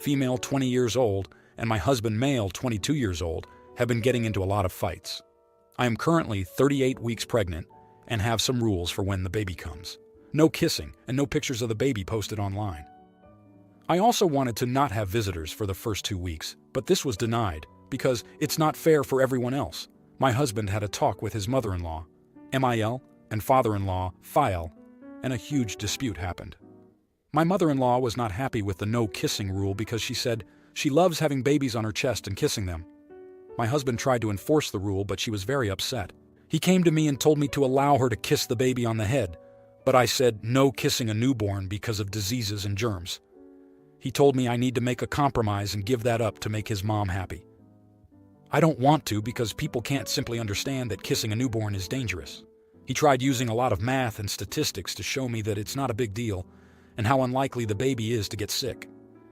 female 20 years old, and my husband, male 22 years old, have been getting into a lot of fights. I am currently 38 weeks pregnant and have some rules for when the baby comes. No kissing and no pictures of the baby posted online. I also wanted to not have visitors for the first 2 weeks, but this was denied because it's not fair for everyone else. My husband had a talk with his mother-in-law, MIL, and father-in-law, Phil, and a huge dispute happened. My mother-in-law was not happy with the no kissing rule because she said she loves having babies on her chest and kissing them. My husband tried to enforce the rule, but she was very upset. He came to me and told me to allow her to kiss the baby on the head, but I said no kissing a newborn because of diseases and germs. He told me I need to make a compromise and give that up to make his mom happy. I don't want to because people can't simply understand that kissing a newborn is dangerous. He tried using a lot of math and statistics to show me that it's not a big deal and how unlikely the baby is to get sick.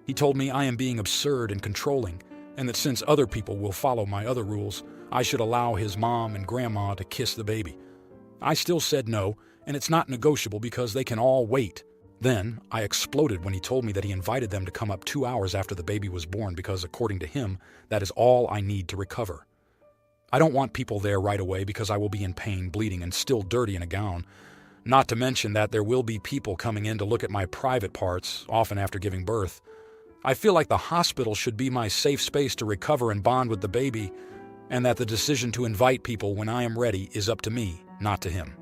He told me I am being absurd and controlling, and that since other people will follow my other rules, I should allow his mom and grandma to kiss the baby. I still said no, and it's not negotiable because they can all wait. Then, I exploded when he told me that he invited them to come up 2 hours after the baby was born because, according to him, that is all I need to recover. I don't want people there right away because I will be in pain, bleeding, and still dirty in a gown. Not to mention that there will be people coming in to look at my private parts, often after giving birth. I feel like the hospital should be my safe space to recover and bond with the baby, and that the decision to invite people when I am ready is up to me, not to him.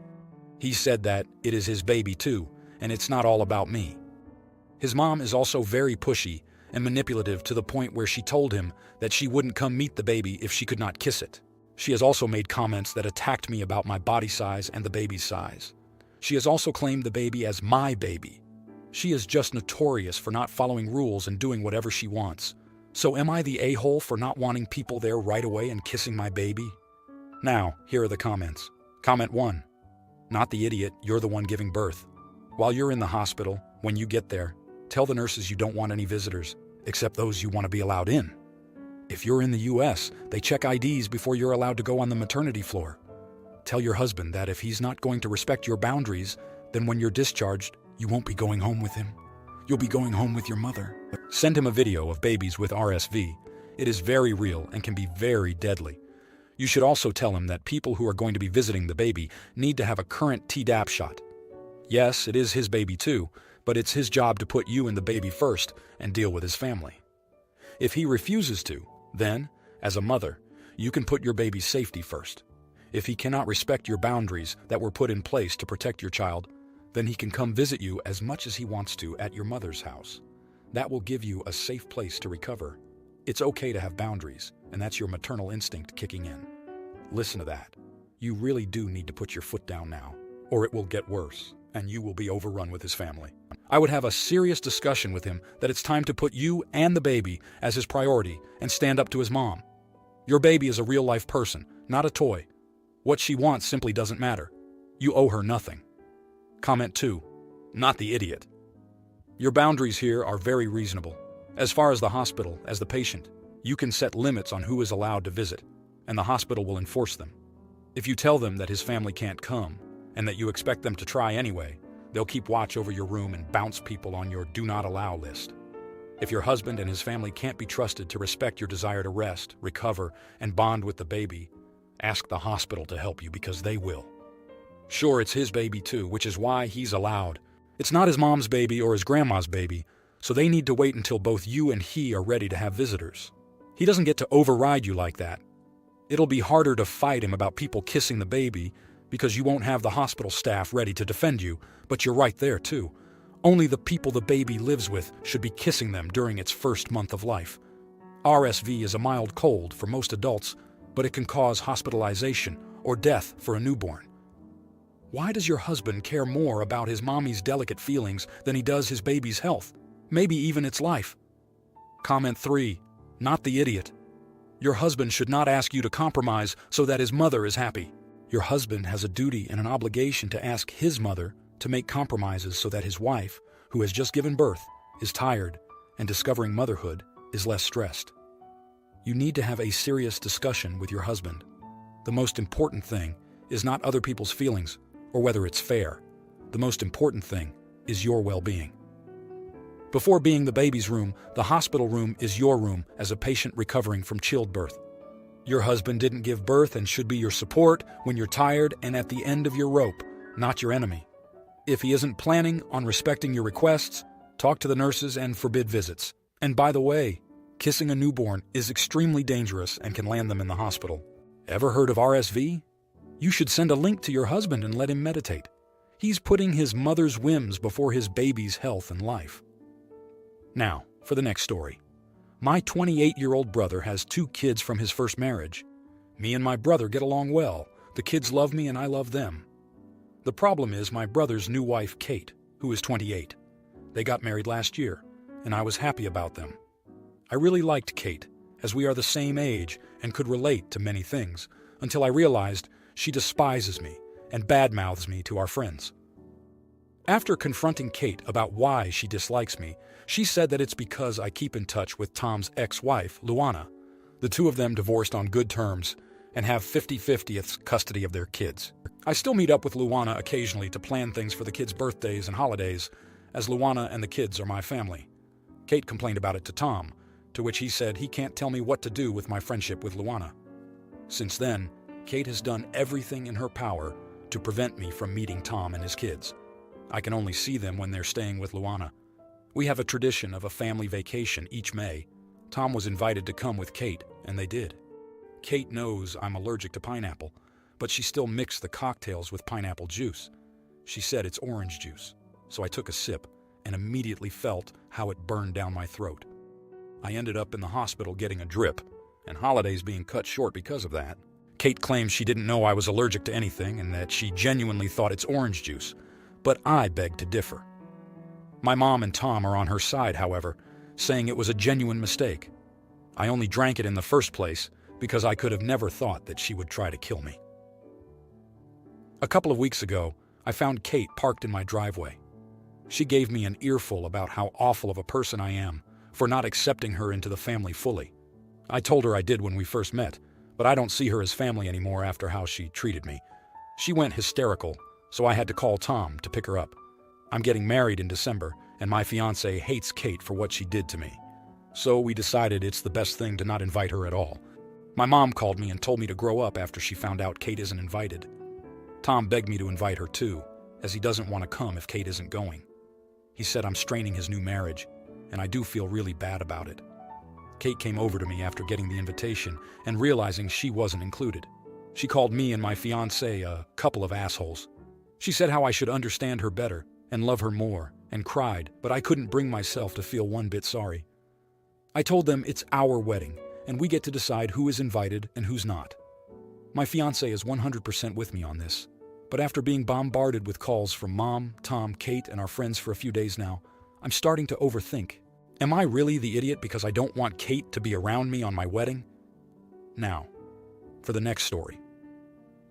He said that it is his baby too, and it's not all about me. His mom is also very pushy and manipulative to the point where she told him that she wouldn't come meet the baby if she could not kiss it. She has also made comments that attacked me about my body size and the baby's size. She has also claimed the baby as my baby. She is just notorious for not following rules and doing whatever she wants. So am I the a-hole for not wanting people there right away and kissing my baby? Now, here are the comments. Comment 1. Not the idiot, you're the one giving birth. While you're in the hospital, when you get there, tell the nurses you don't want any visitors, except those you want to be allowed in. If you're in the US, they check IDs before you're allowed to go on the maternity floor. Tell your husband that if he's not going to respect your boundaries, then when you're discharged, you won't be going home with him. You'll be going home with your mother. Send him a video of babies with RSV. It is very real and can be very deadly. You should also tell him that people who are going to be visiting the baby need to have a current Tdap shot. Yes, it is his baby too, but it's his job to put you and the baby first and deal with his family. If he refuses to, then, as a mother, you can put your baby's safety first. If he cannot respect your boundaries that were put in place to protect your child, then he can come visit you as much as he wants to at your mother's house. That will give you a safe place to recover. It's okay to have boundaries, and that's your maternal instinct kicking in. Listen to that. You really do need to put your foot down now, or it will get worse, and you will be overrun with his family. I would have a serious discussion with him that it's time to put you and the baby as his priority and stand up to his mom. Your baby is a real-life person, not a toy. What she wants simply doesn't matter. You owe her nothing. Comment 2. Not the idiot. Your boundaries here are very reasonable. As far as the hospital, as the patient, you can set limits on who is allowed to visit, and the hospital will enforce them. If you tell them that his family can't come, and that you expect them to try anyway, they'll keep watch over your room and bounce people on your do not allow list. If your husband and his family can't be trusted to respect your desire to rest, recover, and bond with the baby, ask the hospital to help you because they will. Sure, it's his baby too, which is why he's allowed. It's not his mom's baby or his grandma's baby, so they need to wait until both you and he are ready to have visitors. He doesn't get to override you like that. It'll be harder to fight him about people kissing the baby because you won't have the hospital staff ready to defend you, but you're right there too. Only the people the baby lives with should be kissing them during its first month of life. RSV is a mild cold for most adults, but it can cause hospitalization or death for a newborn. Why does your husband care more about his mommy's delicate feelings than he does his baby's health, maybe even its life? Comment 3. Not the idiot. Your husband should not ask you to compromise so that his mother is happy. Your husband has a duty and an obligation to ask his mother to make compromises so that his wife, who has just given birth, is tired and discovering motherhood is less stressed. You need to have a serious discussion with your husband. The most important thing is not other people's feelings or whether it's fair. The most important thing is your well-being. Before being the baby's room, the hospital room is your room as a patient recovering from childbirth. Your husband didn't give birth and should be your support when you're tired and at the end of your rope, not your enemy. If he isn't planning on respecting your requests, talk to the nurses and forbid visits. And by the way, kissing a newborn is extremely dangerous and can land them in the hospital. Ever heard of RSV? You should send a link to your husband and let him meditate. He's putting his mother's whims before his baby's health and life. Now, for the next story. My 28-year-old brother has 2 kids from his first marriage. Me and my brother get along well. The kids love me and I love them. The problem is my brother's new wife, Kate, who is 28. They got married last year, and I was happy about them. I really liked Kate, as we are the same age and could relate to many things, until I realized she despises me and badmouths me to our friends. After confronting Kate about why she dislikes me, she said that it's because I keep in touch with Tom's ex-wife, Luana. The 2 of them divorced on good terms and have 50-50 custody of their kids. I still meet up with Luana occasionally to plan things for the kids' birthdays and holidays, as Luana and the kids are my family. Kate complained about it to Tom, to which he said he can't tell me what to do with my friendship with Luana. Since then, Kate has done everything in her power to prevent me from meeting Tom and his kids. I can only see them when they're staying with Luana. We have a tradition of a family vacation each May. Tom was invited to come with Kate, and they did. Kate knows I'm allergic to pineapple, but she still mixed the cocktails with pineapple juice. She said it's orange juice, so I took a sip and immediately felt how it burned down my throat. I ended up in the hospital getting a drip, and holidays being cut short because of that. Kate claims she didn't know I was allergic to anything and that she genuinely thought it's orange juice, but I beg to differ. My mom and Tom are on her side, however, saying it was a genuine mistake. I only drank it in the first place because I could have never thought that she would try to kill me. A couple of weeks ago, I found Kate parked in my driveway. She gave me an earful about how awful of a person I am for not accepting her into the family fully. I told her I did when we first met, but I don't see her as family anymore after how she treated me. She went hysterical, so I had to call Tom to pick her up. I'm getting married in December, and my fiancé hates Kate for what she did to me. So we decided it's the best thing to not invite her at all. My mom called me and told me to grow up after she found out Kate isn't invited. Tom begged me to invite her too, as he doesn't want to come if Kate isn't going. He said I'm straining his new marriage, and I do feel really bad about it. Kate came over to me after getting the invitation and realizing she wasn't included. She called me and my fiancé a couple of assholes. She said how I should understand her better and love her more, and cried, but I couldn't bring myself to feel one bit sorry. I told them it's our wedding, and we get to decide who is invited and who's not. My fiancé is 100% with me on this, but after being bombarded with calls from Mom, Tom, Kate, and our friends for a few days now, I'm starting to overthink. Am I really the idiot because I don't want Kate to be around me on my wedding? Now, for the next story.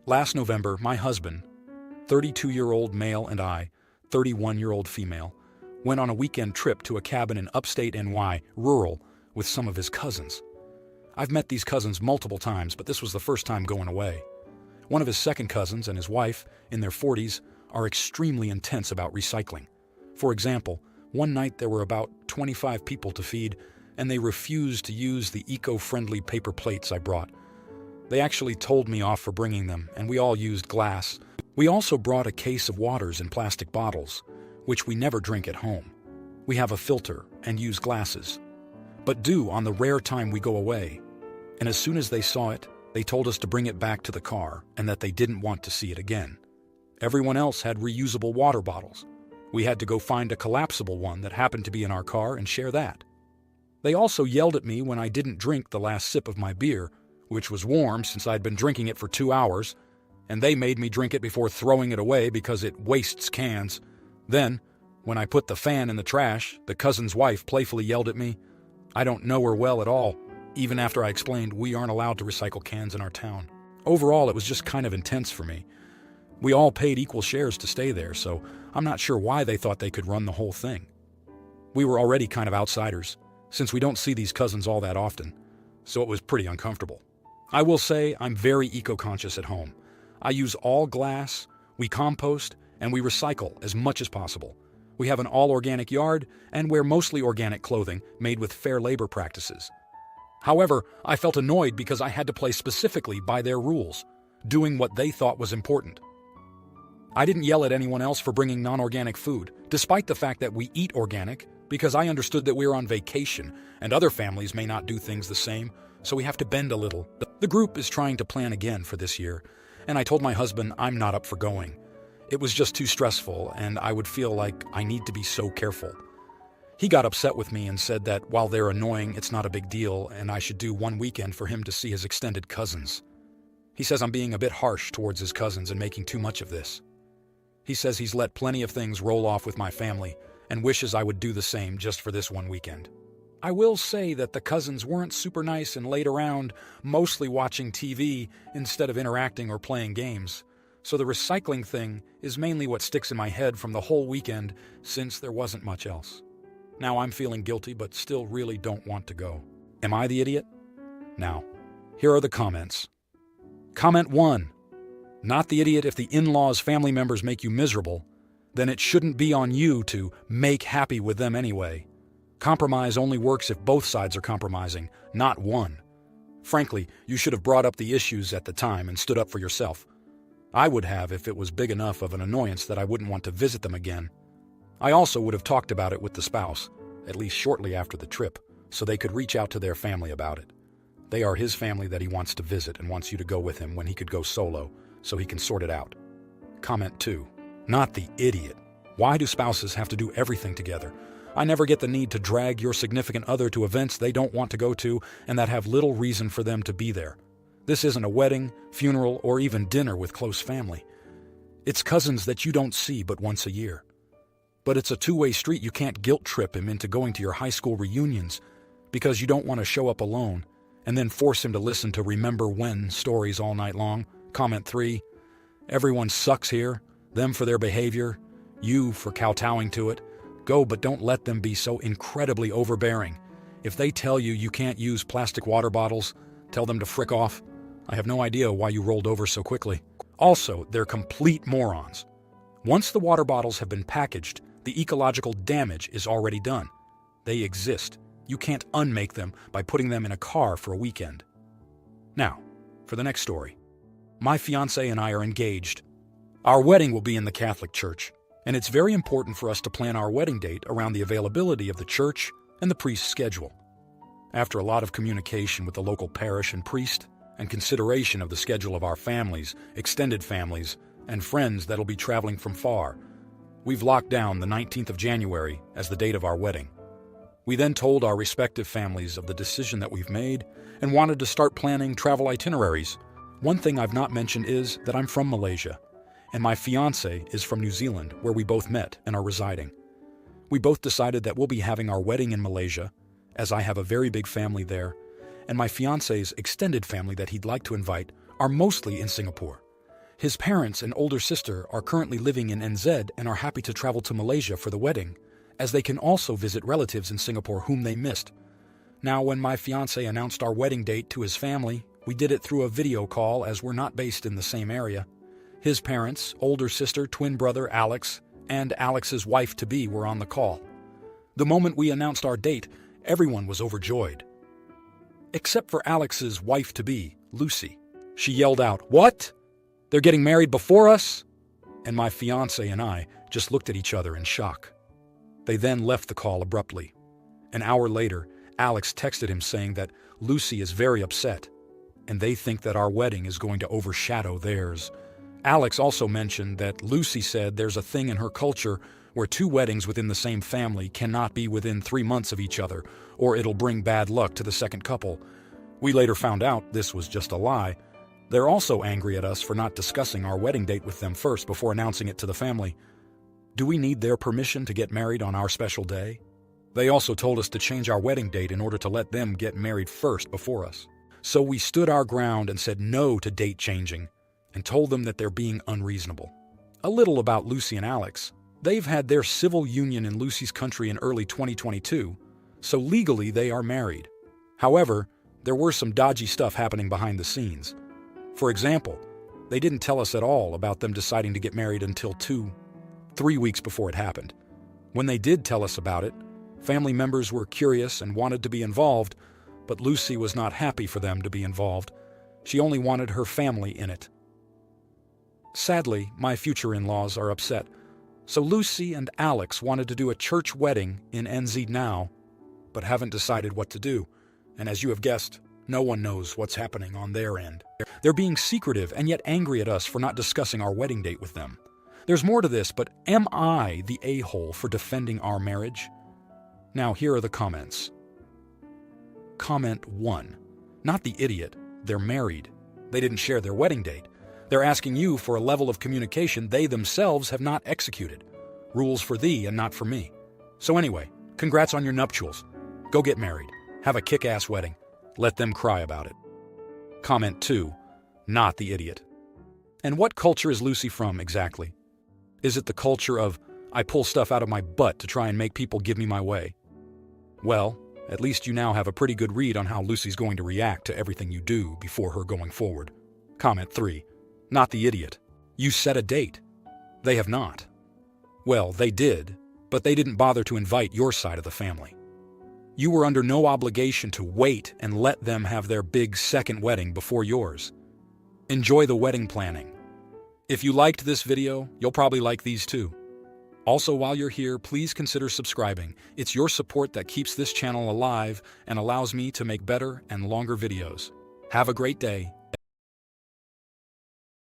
Last November, my husband, 32-year-old male, and I, 31-year-old female, went on a weekend trip to a cabin in upstate NY, rural, with some of his cousins. I've met these cousins multiple times, but this was the first time going away. One of his second cousins and his wife, in their 40s, are extremely intense about recycling. For example, one night there were about 25 people to feed, and they refused to use the eco-friendly paper plates I brought. They actually told me off for bringing them, and we all used glass. We also brought a case of waters in plastic bottles, which we never drink at home. We have a filter and use glasses, but do on the rare time we go away. And as soon as they saw it, they told us to bring it back to the car and that they didn't want to see it again. Everyone else had reusable water bottles. We had to go find a collapsible one that happened to be in our car and share that. They also yelled at me when I didn't drink the last sip of my beer, which was warm since I'd been drinking it for 2 hours, and they made me drink it before throwing it away because it wastes cans. Then, when I put the fan in the trash, the cousin's wife playfully yelled at me. I don't know her well at all, even after I explained we aren't allowed to recycle cans in our town. Overall, it was just kind of intense for me. We all paid equal shares to stay there, so I'm not sure why they thought they could run the whole thing. We were already kind of outsiders, since we don't see these cousins all that often, so it was pretty uncomfortable. I will say I'm very eco-conscious at home. I use all glass, we compost, and we recycle as much as possible. We have an all-organic yard and wear mostly organic clothing made with fair labor practices. However, I felt annoyed because I had to play specifically by their rules, doing what they thought was important. I didn't yell at anyone else for bringing non-organic food, despite the fact that we eat organic, because I understood that we're on vacation and other families may not do things the same, so we have to bend a little. The group is trying to plan again for this year, and I told my husband I'm not up for going. It was just too stressful, and I would feel like I need to be so careful. He got upset with me and said that while they're annoying, it's not a big deal, and I should do one weekend for him to see his extended cousins. He says I'm being a bit harsh towards his cousins and making too much of this. He says he's let plenty of things roll off with my family and wishes I would do the same just for this one weekend. I will say that the cousins weren't super nice and laid around, mostly watching TV instead of interacting or playing games. So the recycling thing is mainly what sticks in my head from the whole weekend since there wasn't much else. Now I'm feeling guilty but still really don't want to go. Am I the idiot? Now, here are the comments. Comment 1. Not the idiot if the in-laws' family members make you miserable, then it shouldn't be on you to make happy with them anyway. Compromise only works if both sides are compromising, not one. Frankly, you should have brought up the issues at the time and stood up for yourself. I would have if it was big enough of an annoyance that I wouldn't want to visit them again. I also would have talked about it with the spouse, at least shortly after the trip, so they could reach out to their family about it. They are his family that he wants to visit and wants you to go with him when he could go solo, so he can sort it out. Comment 2. Not the idiot. Why do spouses have to do everything together? I never get the need to drag your significant other to events they don't want to go to and that have little reason for them to be there. This isn't a wedding, funeral, or even dinner with close family. It's cousins that you don't see but once a year. But it's a two-way street. You can't guilt trip him into going to your high school reunions because you don't want to show up alone and then force him to listen to Remember When stories all night long. Comment 3. Everyone sucks here, them for their behavior, you for kowtowing to it. Go, but don't let them be so incredibly overbearing. If they tell you you can't use plastic water bottles, tell them to frick off. I have no idea why you rolled over so quickly. Also, they're complete morons. Once the water bottles have been packaged, the ecological damage is already done. They exist. You can't unmake them by putting them in a car for a weekend. Now, for the next story. My fiancé and I are engaged. Our wedding will be in the Catholic Church, and it's very important for us to plan our wedding date around the availability of the church and the priest's schedule. After a lot of communication with the local parish and priest, and consideration of the schedule of our families, extended families, and friends that'll be traveling from far, we've locked down the 19th of January as the date of our wedding. We then told our respective families of the decision that we've made and wanted to start planning travel itineraries. One thing I've not mentioned is that I'm from Malaysia, and my fiancé is from New Zealand, where we both met and are residing. We both decided that we'll be having our wedding in Malaysia, as I have a very big family there, and my fiancé's extended family that he'd like to invite are mostly in Singapore. His parents and older sister are currently living in NZ and are happy to travel to Malaysia for the wedding, as they can also visit relatives in Singapore whom they missed. Now, when my fiancé announced our wedding date to his family, we did it through a video call as we're not based in the same area. His parents, older sister, twin brother Alex, and Alex's wife-to-be were on the call. The moment we announced our date, everyone was overjoyed. Except for Alex's wife-to-be, Lucy. She yelled out, "What? They're getting married before us?" And my fiancé and I just looked at each other in shock. They then left the call abruptly. An hour later, Alex texted him saying that Lucy is very upset, and they think that our wedding is going to overshadow theirs. Alex also mentioned that Lucy said there's a thing in her culture where two weddings within the same family cannot be within 3 months of each other, or it'll bring bad luck to the second couple. We later found out this was just a lie. They're also angry at us for not discussing our wedding date with them first before announcing it to the family. Do we need their permission to get married on our special day? They also told us to change our wedding date in order to let them get married first before us. So we stood our ground and said no to date changing, and told them that they're being unreasonable. A little about Lucy and Alex. They've had their civil union in Lucy's country in early 2022, so legally they are married. However, there were some dodgy stuff happening behind the scenes. For example, they didn't tell us at all about them deciding to get married until 2-3 weeks before it happened. When they did tell us about it, family members were curious and wanted to be involved, but Lucy was not happy for them to be involved. She only wanted her family in it. Sadly, my future in-laws are upset, so Lucy and Alex wanted to do a church wedding in NZ now, but haven't decided what to do. And as you have guessed, no one knows what's happening on their end. They're being secretive and yet angry at us for not discussing our wedding date with them. There's more to this, but am I the a-hole for defending our marriage? Now here are the comments. Comment 1. Not the idiot. They're married. They didn't share their wedding date. They're asking you for a level of communication they themselves have not executed. Rules for thee and not for me. So anyway, congrats on your nuptials. Go get married. Have a kick-ass wedding. Let them cry about it. Comment 2. Not the idiot. And what culture is Lucy from exactly? Is it the culture of, I pull stuff out of my butt to try and make people give me my way? Well, at least you now have a pretty good read on how Lucy's going to react to everything you do before her going forward. Comment 3. Not the idiot. You set a date. They have not. Well, they did, but they didn't bother to invite your side of the family. You were under no obligation to wait and let them have their big second wedding before yours. Enjoy the wedding planning. If you liked this video, you'll probably like these too. Also, while you're here, please consider subscribing. It's your support that keeps this channel alive and allows me to make better and longer videos. Have a great day.